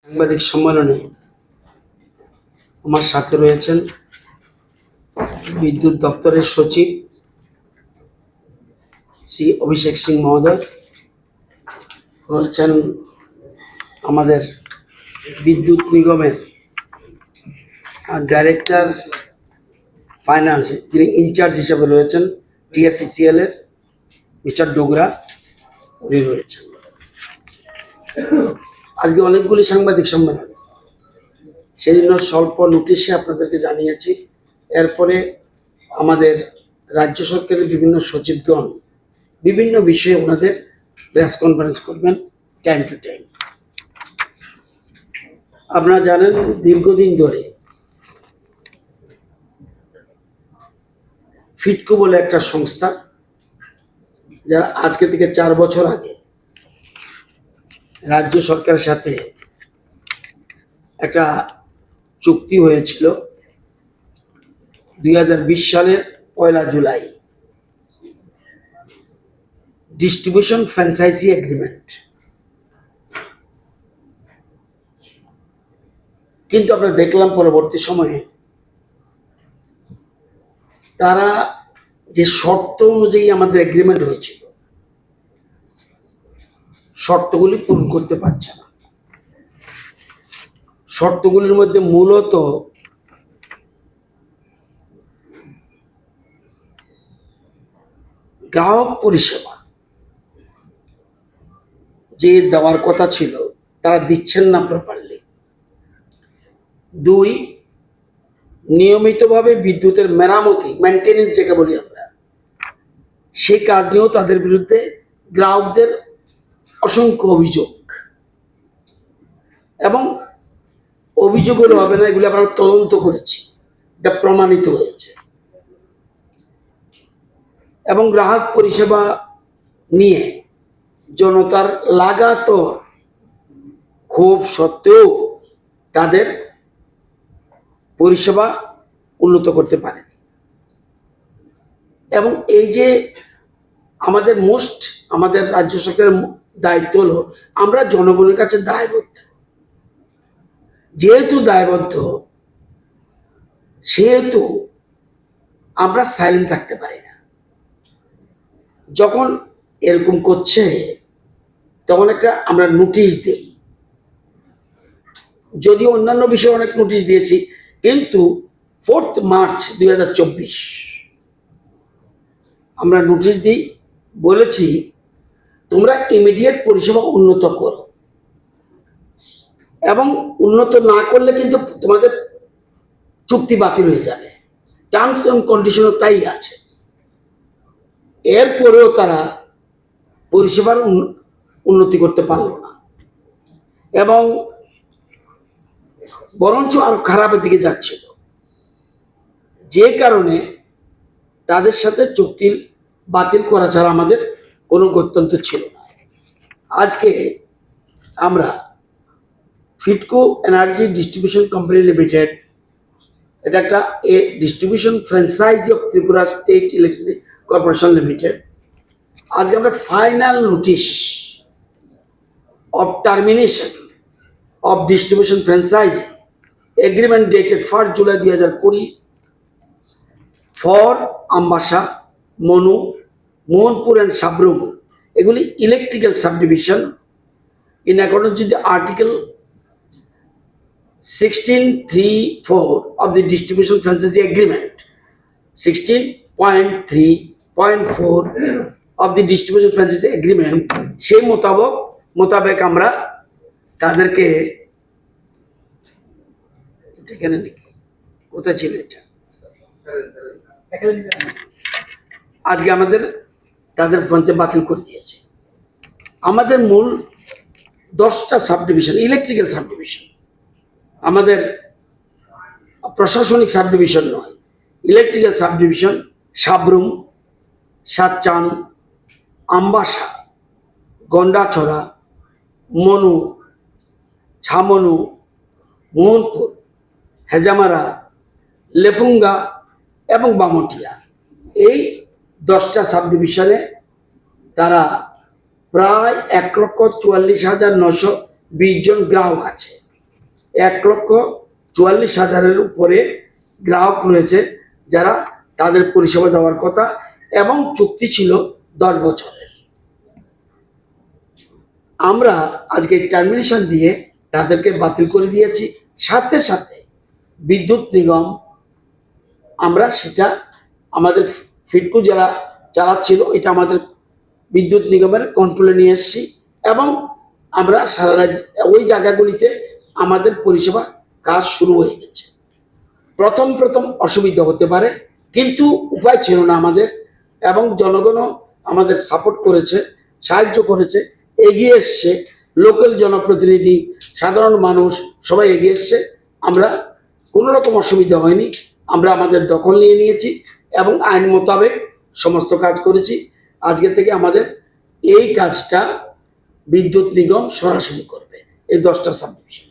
সাংবাদিক সম্মেলনে আমার সাথে রয়েছেন বিদ্যুৎ দপ্তরের সচিব শ্রী অভিষেক সিং মহোদয়, রয়েছেন আমাদের বিদ্যুৎ নিগমের ডাইরেক্টর ফাইন্যান্স, যিনি ইনচার্জ হিসেবে রয়েছেন টিএসসিসিএল এর মিস্টার ডোগরা, উনি রয়েছেন। আজকে অনেকগুলি সাংবাদিক সম্মেলন, সেই জন্য স্বল্প নোটিশে আপনাদেরকে জানিয়েছি। এরপরে আমাদের রাজ্য সরকারের বিভিন্ন সচিবগণ বিভিন্ন বিষয়ে ওনাদের প্রেস কনফারেন্স করবেন টাইম টু টাইম। আপনারা জানেন, দীর্ঘদিন ধরে ফিটকো বলে একটা সংস্থা, যারা আজকে থেকে 4 বছর আগে রাজ্য সরকারের সাথে একটা চুক্তি হয়েছিল 2020 সালের 1 জুলাই, ডিস্ট্রিবিউশন ফ্র্যাঞ্চাইজি এগ্রিমেন্ট। কিন্তু আমরা দেখলাম পরবর্তী সময়ে তারা যে শর্ত অনুযায়ী আমাদের এগ্রিমেন্ট হয়েছিল, শর্তগুলি পূরণ করতে পারছে না। শর্তগুলির মধ্যে মূলত গ্রাহক পরিষেবা যে দেওয়ার কথা ছিল তারা দিচ্ছেন না প্রপারলি। 2, নিয়মিতভাবে বিদ্যুতের মেরামতি, মেনটেনেন্স যেটা বলি আমরা, সেই কাজ নিয়েও তাদের বিরুদ্ধে গ্রাহকদের অসংখ্য অভিযোগ, এবং অভিযোগগুলো হবে না, এগুলো আমরা তদন্ত করেছি, এটা প্রমাণিত হয়েছে। এবং গ্রাহক পরিষেবা নিয়ে জনতার লাগাতার ক্ষোভ সত্ত্বেও তাদের পরিষেবা উন্নত করতে পারেনি। এবং এই যে আমাদের রাজ্য সরকারের দায়িত্ব হলো, আমরা জনগণের কাছে দায়বদ্ধ। যেহেতু দায়বদ্ধ, সেহেতু আমরা সাইলেন্ট থাকতে পারি না। যখন এরকম করছে তখন আমরা নোটিশ দিই, যদিও অন্যান্য বিষয়ে অনেক নোটিশ দিয়েছি, কিন্তু 4 মার্চ 2024 আমরা নোটিশ দিই, বলেছি তোমরা ইমিডিয়েট পরিষেবা উন্নত করো, এবং উন্নত না করলে কিন্তু তোমাদের চুক্তি বাতিল হয়ে যাবে। টার্মস এন্ড কন্ডিশনও তাই আছে। এরপরেও তারা পরিষেবার উন্নতি করতে পারল না, এবং বরঞ্চ আরো খারাপের দিকে যাচ্ছিল, যে কারণে তাদের সাথে চুক্তি বাতিল করা ছাড়া আমাদের কোনো গত্যন্তর ছিল না। আজকে আমরা ফিটকো এনার্জি ডিস্ট্রিবিউশন কোম্পানি লিমিটেড, এটা একটা distribution franchise of Tripura state electricity corporation limited, আজকে আমরা final notice of termination of distribution franchise agreement dated 1 July 2020 for Ambasha, Monu, Mohanpur and Sabrum, এগুলি electrical subdivision in accordance with the article 16.3.4 of the distribution franchise agreement, 16.3.4 of the distribution franchise agreement, সেই মোতাবেক আমরা তাদেরকে, কোথায় ছিল এটা, আজকে আমাদের তাদের ফ্রন্টে বাতিল করে দিয়েছে। আমাদের মূল 10টা সাবডিভিশন, ইলেকট্রিক্যাল সাবডিভিশন, আমাদের প্রশাসনিক সাবডিভিশন নয়, ইলেকট্রিক্যাল সাবডিভিশন, সাবরুম, সাতচান, আম্বাসা, গন্ডাছড়া, মনু, ছামনু, মোহনপুর, হেজামারা, লেফুঙ্গা এবং বামটিয়া, এই 10টা সাবডিভিশনে তারা প্রায় 1,44,920 জন গ্রাহক আছে। 1,44,000-এর উপরে গ্রাহক রয়েছে যারা তাদের পরিষেবা দেওয়ার কথা, এবং চুক্তি ছিল 10 বছরের। আমরা আজকে টার্মিনেশন দিয়ে তাদেরকে বাতিল করে দিয়েছি। সাথে সাথে বিদ্যুৎ নিগম, আমরা সেটা আমাদের ফিডকো যারা চালাচ্ছিল এটা আমাদের বিদ্যুৎ নিগমের কন্ট্রোলে নিয়ে এসেছি, এবং আমরা সারা রাজ্য ওই জায়গাগুলিতে আমাদের পরিষেবা কাজ শুরু হয়ে গেছে। প্রথম প্রথম অসুবিধা হতে পারে, কিন্তু উপায় ছিল না আমাদের, এবং জনগণও আমাদের সাপোর্ট করেছে, সাহায্য করেছে, এগিয়ে এসছে। লোকাল জনপ্রতিনিধি, সাধারণ মানুষ সবাই এগিয়ে এসছে। আমরা কোনো রকম অসুবিধা হয়নি, আমরা আমাদের দখল নিয়ে নিয়েছি এবং আইন মোতাবেক সমস্ত কাজ করেছি। আজকে থেকে আমাদের এই কাজটা বিদ্যুৎ নিগম সরাসরি করবে এই 10টা সাবডিভিশন।